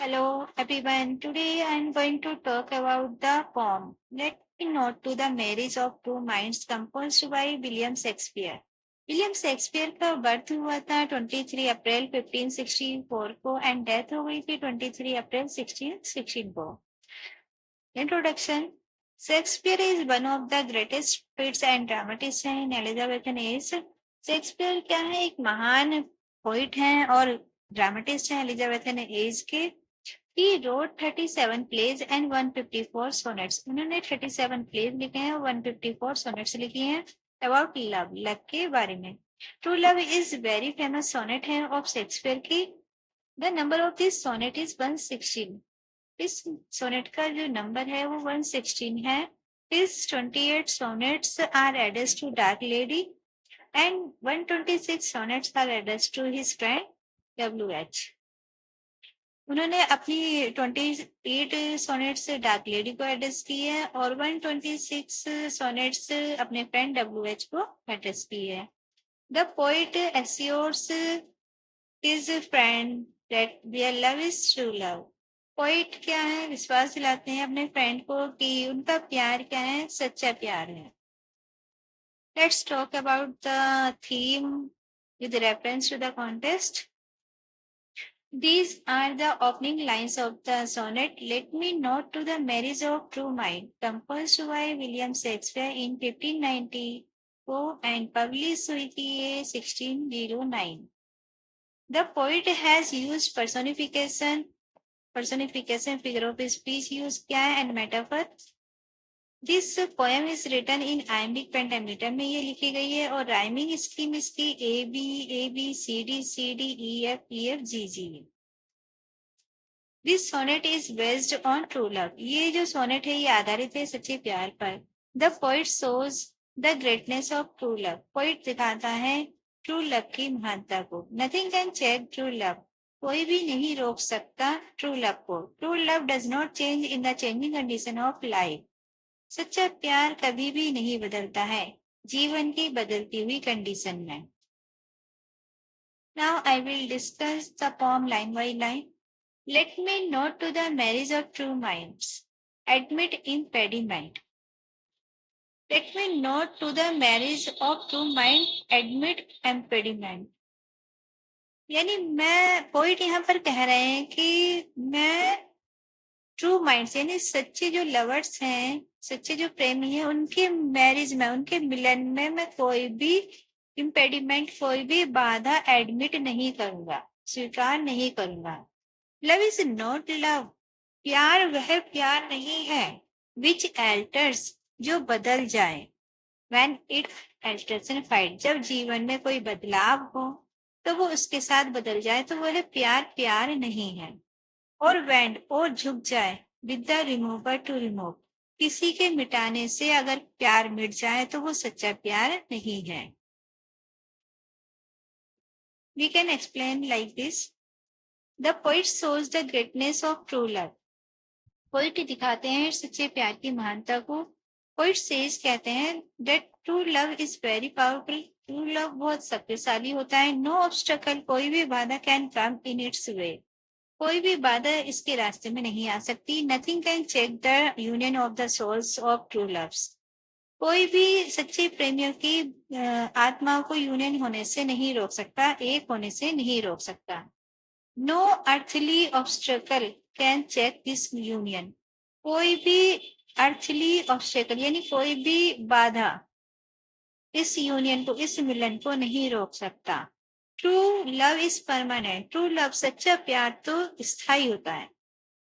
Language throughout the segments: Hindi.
Hello everyone. Today I am going to talk about the poem Let Me Not to the Marriage of Two Minds composed by William Shakespeare. William Shakespeare का बर्थ हुआ था 23 अप्रैल 1564 को एंड डेथ हो गई थी 23 अप्रैल 1616 को. Introduction. Shakespeare is one of the greatest poets and dramatist हैं इन एलिजाबेथन एज. शेक्सपियर क्या है, एक महान पोइट हैं और ड्रामेटिस्ट हैं एलिजाबेथन एज के. He wrote 37 plays and 154 sonnets. उन्होंने 37 plays लिखे हैं और 154 sonnets लिखी हैं about love, love के बारे में. True love is very famous sonnet है of Shakespeare की. The number of this sonnet is 116. इस sonnet का जो number है वो 116 है. His 28 sonnets are addressed to Dark Lady and 126 sonnets are addressed to his friend W.H. उन्होंने अपनी 28 सोनेट्स डार्क लेडी को एड्रेस की है और 126 सोनेट्स अपने फ्रेंड WH को एड्रेस की है. The poet assures his friend that their love is true love. Poet क्या है, विश्वास दिलाते हैं अपने फ्रेंड को कि उनका प्यार क्या है, सच्चा प्यार है. Let's talk about the theme with reference to the contest. These are the opening lines of the sonnet Let Me Not to the Marriage of True Mind, composed by William Shakespeare in 1594 and published in 1609. The poet has used personification, figure of speech use क्या है, and metaphor. This poem is written in iambic pentameter में ये लिखी गई है और rhyming scheme इसकी A B C D E F G G. This sonnet is based on true love. ये जो sonnet है ये आधारित है सच्चे प्यार पर. The poet shows the greatness of true love. Poet दिखाता है true love की महानता को. Nothing can check true love. कोई भी नहीं रोक सकता true love को. True love does not change in the changing condition of life. सच्चा प्यार कभी भी नहीं बदलता है जीवन की बदलती हुई कंडीशन में. Now I will discuss the poem line by line. Let me not to the marriage of true minds. Admit impediment. Let me not to the marriage of true mind. Admit impediment. यानी मैं पोइट यहाँ पर कह रहे हैं कि मैं ट्रू माइंड्स यानी सच्चे जो लवर्स हैं, सच्चे जो प्रेमी हैं, उनके मैरिज में, उनके मिलन में मैं कोई भी इम्पेडिमेंट, कोई भी बाधा एडमिट नहीं करूंगा, स्वीकार नहीं करूंगा. Love is not love. प्यार वह प्यार नहीं है विच एल्टर्स, जो बदल जाए. व्हेन इट एल्टर्स इन फाइट, जब जीवन में कोई बदलाव हो तो वो उसके साथ बदल जाए तो वह प्यार प्यार नहीं है. और वेंड, और झुक जाए with the remover to remove, किसी के मिटाने से अगर प्यार मिट जाए तो वो सच्चा प्यार नहीं है. We can explain like this. The poet shows the greatness of true love. Poet दिखाते हैं सच्चे प्यार की महानता को. पोइट सेज कहते हैं that true love is very powerful. True love बहुत शक्तिशाली होता है. नो ऑब्स्टेकल, कोई भी बाधा कैन कम इन इट्स वे, कोई भी बाधा इसके रास्ते में नहीं आ सकती. Nothing can check the union of the souls of true loves. कोई भी सच्चे प्रेमियों की आत्माओं को यूनियन होने से नहीं रोक सकता, एक होने से नहीं रोक सकता. No earthly obstacle can check this union. कोई भी अर्थली ऑब्स्टेकल यानी कोई भी बाधा इस यूनियन को, इस मिलन को नहीं रोक सकता. True love is permanent. True love, सच्चा प्यार तो स्थायी होता है.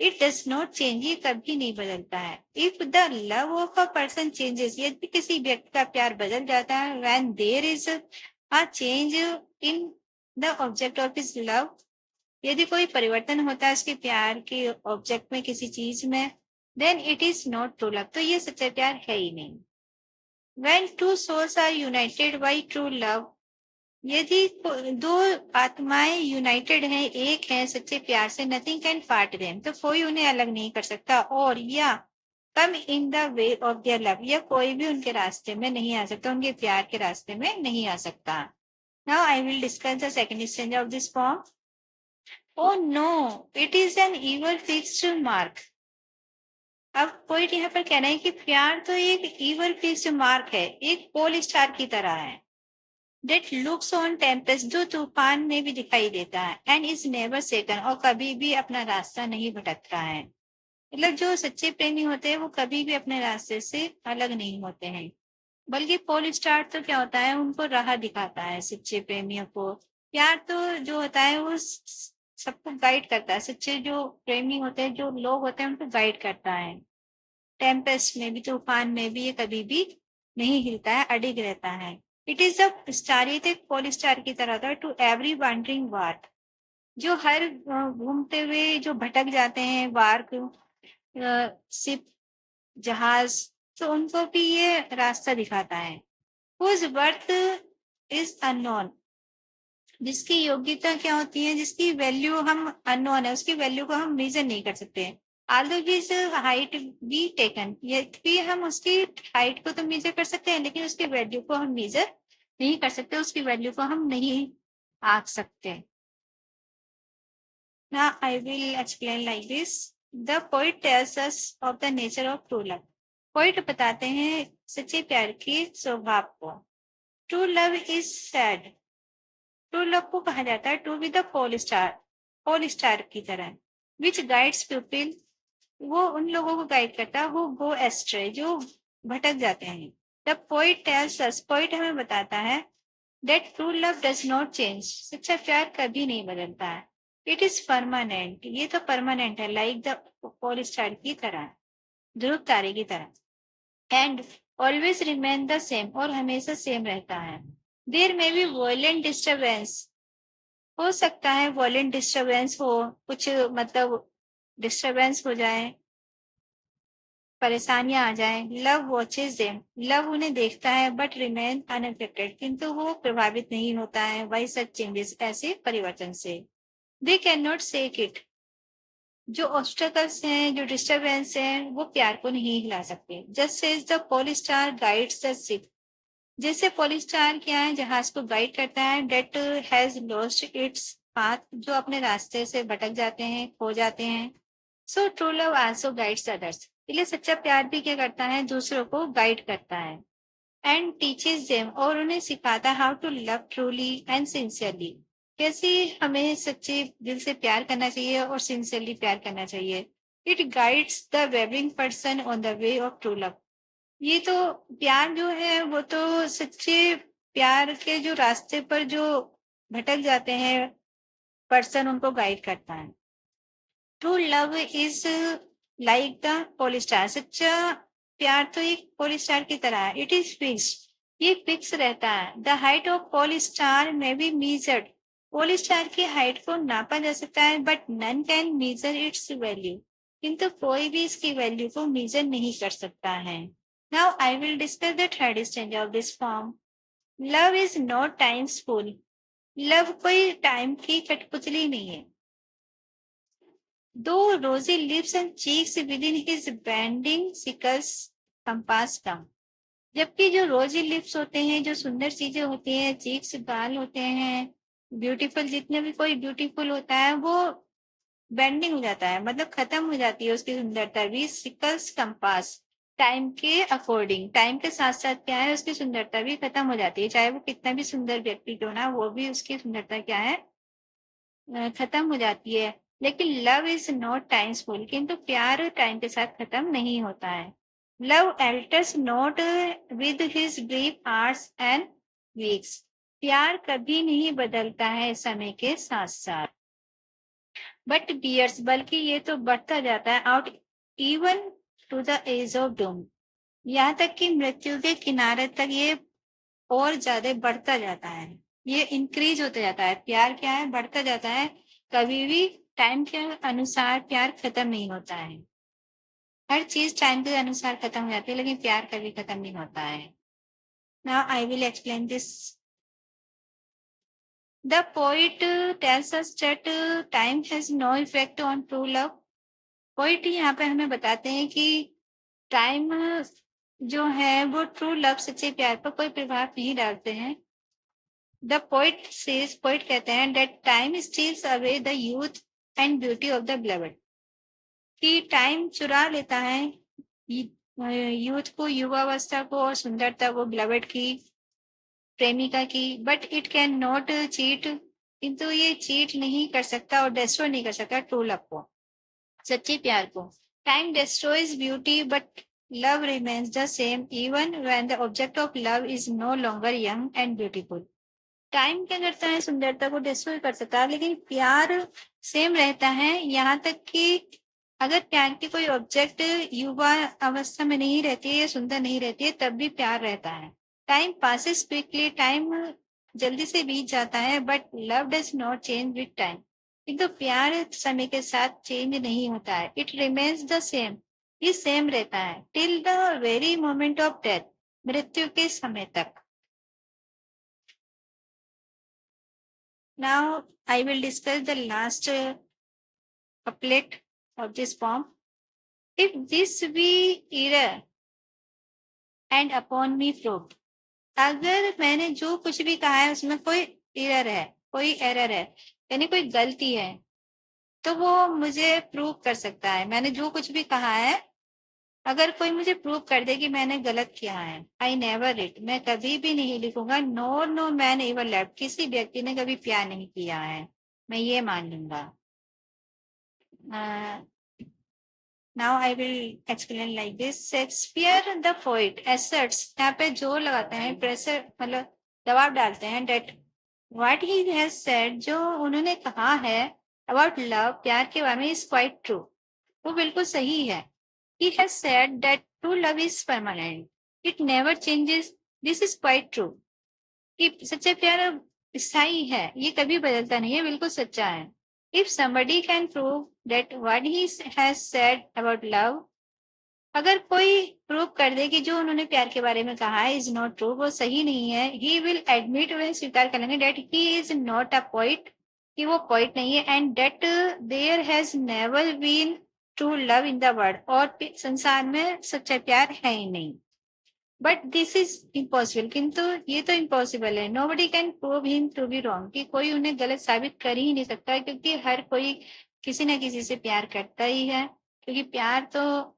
इट डज नॉट चेंज, ये कभी नहीं बदलता है. If the love of a person changes, यदि किसी व्यक्ति का प्यार बदल जाता है, when there is a change in the object of his love, यदि कोई परिवर्तन होता है उसके प्यार के ऑब्जेक्ट में, किसी चीज में, then it is not true love, तो ये सच्चा प्यार है ही नहीं. When two souls are united by true love, यदि दो आत्माएं यूनाइटेड हैं, एक है सच्चे प्यार से, नथिंग कैन पार्ट देम, तो कोई उन्हें अलग नहीं कर सकता. और या come in the way of their love, या कोई भी उनके रास्ते में नहीं आ सकता, उनके प्यार के रास्ते में नहीं आ सकता. Now I will discuss the second stanza of this poem. Oh no, it is an ever fixed mark. अब पोइट यहाँ पर कह रहे हैं कि प्यार तो एक ईवल फिक्स्ड मार्क है, एक पोल स्टार की तरह है। डेट लुक्स ऑन टेम्पेस्ट, जो तूफान में भी दिखाई देता है, एंड इज नेवर सेकन, और कभी भी अपना रास्ता नहीं भटकता है। मतलब जो सच्चे प्रेमी होते हैं वो कभी भी अपने रास्ते से अलग नहीं होते हैं। बल्कि पोल स्टार तो क्या होता है, उनको राह दिखाता है सच्चे प्रेमियों को। प्यार तो जो होता है वो सबको गाइड करता है, सच्चे जो प्रेमी होते हैं, जो लोग होते हैं, उनको गाइड करता है। टेम्पेस्ट में भी, तूफान में भी ये कभी भी नहीं हिलता है, अडिग रहता है। इट इज अ स्टार, ये तो एक पोल स्टार की तरह था, टू एवरी वॉन्डरिंग वार्क, जो हर घूमते हुए जो भटक जाते हैं वार्क, शिप, जहाज, तो उनको भी ये रास्ता दिखाता है। हुज बर्थ इज अननोन, जिसकी योग्यता क्या होती है, जिसकी वैल्यू हम अननोन है, उसकी वैल्यू को हम मेजर नहीं कर सकते। Aldous his height be taken, ये भी हम उसकी हाइट को तो मेजर कर सकते हैं, लेकिन उसकी वैल्यू को हम मेजर नहीं कर सकते, उसकी वैल्यू को हम नहीं आंक सकते। Now I will explain like this. The poet tells us of the nature of true love. Poet बताते हैं सच्चे प्यार के स्वभाव को। True love is said, true love को कहा जाता है to be the pole star की तरह, विच गाइड्स पीपल, वो उन लोगों को गाइड करता है, वो गो एस्ट्रे, जो भटक जाते हैं। The poet tells us, poet हमें बताता है, that true love does not change, सच्चा प्यार कभी नहीं बदलता है। इट इज परमानेंट, ये तो परमानेंट है, लाइक द पोल स्टार की तरह, ध्रुव तारे की तरह। And always remain the same, और हमेशा सेम रहता है। देर में भी वॉयलेंट डिस्टर्बेंस, हो सकता है वॉयलेंट डिस्टर्बेंस हो, कुछ मतलब डिस्टर्बेंस हो जाए, परेशानियां आ जाए। लव वॉचेज देम, लव उन्हें देखता है, बट रिमेन अनअफेक्टेड, किंतु वो प्रभावित नहीं होता है बाई सच चेंजेस, ऐसे परिवर्तन से। They can not shake it, जो ऑब्स्टकल्स हैं, जो डिस्टर्बेंस हैं, वो प्यार को नहीं हिला सकते। Just says the pole star guides the ship, जैसे पोल स्टार क्या है, जहाज को गाइड करता है, that has lost its path, जो अपने रास्ते से भटक जाते हैं, खो जाते हैं। So true love also guides others, इसलिए सच्चा प्यार भी क्या करता है, दूसरों को गाइड करता है। एंड टीचेस देम, और उन्हें सिखाता है, how to love truly and sincerely, कैसे हमें सच्चे दिल से प्यार करना चाहिए और सिंसियरली प्यार करना चाहिए। It guides the waving person on the way of true love, ये तो प्यार जो है वो तो सच्चे प्यार के जो रास्ते पर जो भटक जाते हैं पर्सन, उनको गाइड करता है। True love is like the pole star, सच्चा प्यार तो एक पोल स्टार की तरह है। इट इज फिक्स्ड, ये फिक्स रहता है। The height of pole star may be measured, pole star की हाइट को नापा जा सकता है, but none can measure its value, किंतु कोई भी इसकी वैल्यू को मेजर नहीं कर सकता है। Now I will discuss the third stage of this form. Love is not times full, love कोई टाइम की कठपुतली नहीं है। दो rosy lips and cheeks within his bending sickles compass कम, जबकि जो रोजी लिप्स होते हैं, जो सुंदर चीजें होती हैं, चीक्स गाल होते हैं, ब्यूटीफुल, जितने भी कोई ब्यूटीफुल होता है वो बेंडिंग हो जाता है, मतलब खत्म हो जाती है उसकी सुंदरता भी। सिकल्स कंपास, टाइम के अकॉर्डिंग, टाइम के साथ साथ क्या है, उसकी सुंदरता भी खत्म हो जाती है, चाहे वो कितना भी सुंदर व्यक्ति क्यों ना, वो भी उसकी सुंदरता क्या है, खत्म हो जाती है। लेकिन लव इज नॉट टाइम्सफुल, किंतु प्यार टाइम के साथ खत्म नहीं होता है। Love एल्टर्स not with his brief hours and weeks, प्यार कभी नहीं बदलता है समय के साथ साथ। बट बियर्स, बल्कि ये तो बढ़ता जाता है, out even to the edge of doom, यहाँ तक कि मृत्यु के किनारे तक ये और ज्यादा बढ़ता जाता है, ये इंक्रीज होता जाता है। प्यार क्या है, बढ़ता जाता है, कभी भी टाइम के अनुसार प्यार खत्म नहीं होता है। हर चीज टाइम के अनुसार खत्म हो जाती है, लेकिन प्यार कभी खत्म नहीं होता है। Now I will explain this. The poet tells us that time has no effect on true love. Poet यहाँ पे हमें बताते हैं कि टाइम जो है वो ट्रू लव, सच्चे प्यार पर कोई प्रभाव नहीं डालते हैं। द पोइट सेज, पोइट कहते हैं, that time steals away the youth and beauty of the beloved. कि टाइम चुरा लेता है यूथ को, युवावस्था को और सुंदरता को बिलवड की, प्रेमिका की, but it can not cheat, किंतु ये चीट नहीं कर सकता और डिस्ट्रॉय नहीं कर सकता ट्रू लव को, सच्चे प्यार को। Time destroys beauty but love remains the same even when the object of love is no longer young and beautiful. Time क्या करता है, सुंदरता को डिस्ट्रॉय कर सकता है, लेकिन प्यार सेम रहता है, यहाँ तक कि अगर प्यार की कोई ऑब्जेक्ट युवा अवस्था में नहीं रहती है या सुंदर नहीं रहती है तब भी प्यार रहता है। टाइम पासिस क्विकली, टाइम जल्दी से बीत जाता है, but love does not change with time. किंतु प्यार समय के साथ चेंज नहीं होता है, इट रिमेन्स द सेम, ये सेम रहता है till the very moment of death, मृत्यु के समय तक। Now I will discuss the last couplet of this poem. If this be error and upon me proved, अगर मैंने जो कुछ भी कहा है उसमें कोई एरर है, कोई एरर है, यानी कोई गलती है, तो वो मुझे प्रूव कर सकता है। मैंने जो कुछ भी कहा है अगर कोई मुझे प्रूव कर दे कि मैंने गलत किया है, आई नेवर रिट, मैं कभी भी नहीं लिखूंगा, नो मैन एवर लव्ड, किसी व्यक्ति ने कभी प्यार नहीं किया है, मैं ये मान लूंगा। Now I will explain like this. Shakespeare the poet asserts, यहाँ पे जोर लगाते हैं, प्रेशर मतलब दबाव डालते हैं, that what he has said, जो उन्होंने कहा है अबाउट लव, प्यार के बारे में, इज क्वाइट ट्रू, वो बिल्कुल सही है। ही has said that true love is permanent, it never changes, this is quite true, कि सच्चा प्यार स्थायी है, ये कभी बदलता नहीं है, बिल्कुल सच्चा है। If somebody can prove that what he has said about love, अगर कोई प्रूव कर दे कि जो उन्होंने प्यार के बारे में कहा है इज नॉट ट्रू, वो सही नहीं है, ही विल एडमिट, वह स्वीकार कर लेंगे, that he is not a poet, कि वो पोइट नहीं है, and that there has never been true love in the world, और संसार में सच्चा प्यार है ही नहीं। बट दिस इज इम्पॉसिबल, किंतु ये तो इम्पॉसिबल है, nobody can prove him to be wrong, कि कोई उन्हें गलत साबित कर ही नहीं सकता, क्योंकि हर कोई किसी न किसी से प्यार करता ही है, क्योंकि प्यार तो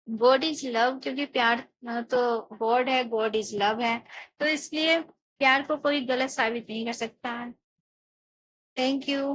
गॉड इज लव, क्योंकि प्यार तो गॉड है, गॉड इज लव है, तो इसलिए प्यार को कोई गलत साबित नहीं कर सकता है। Thank you.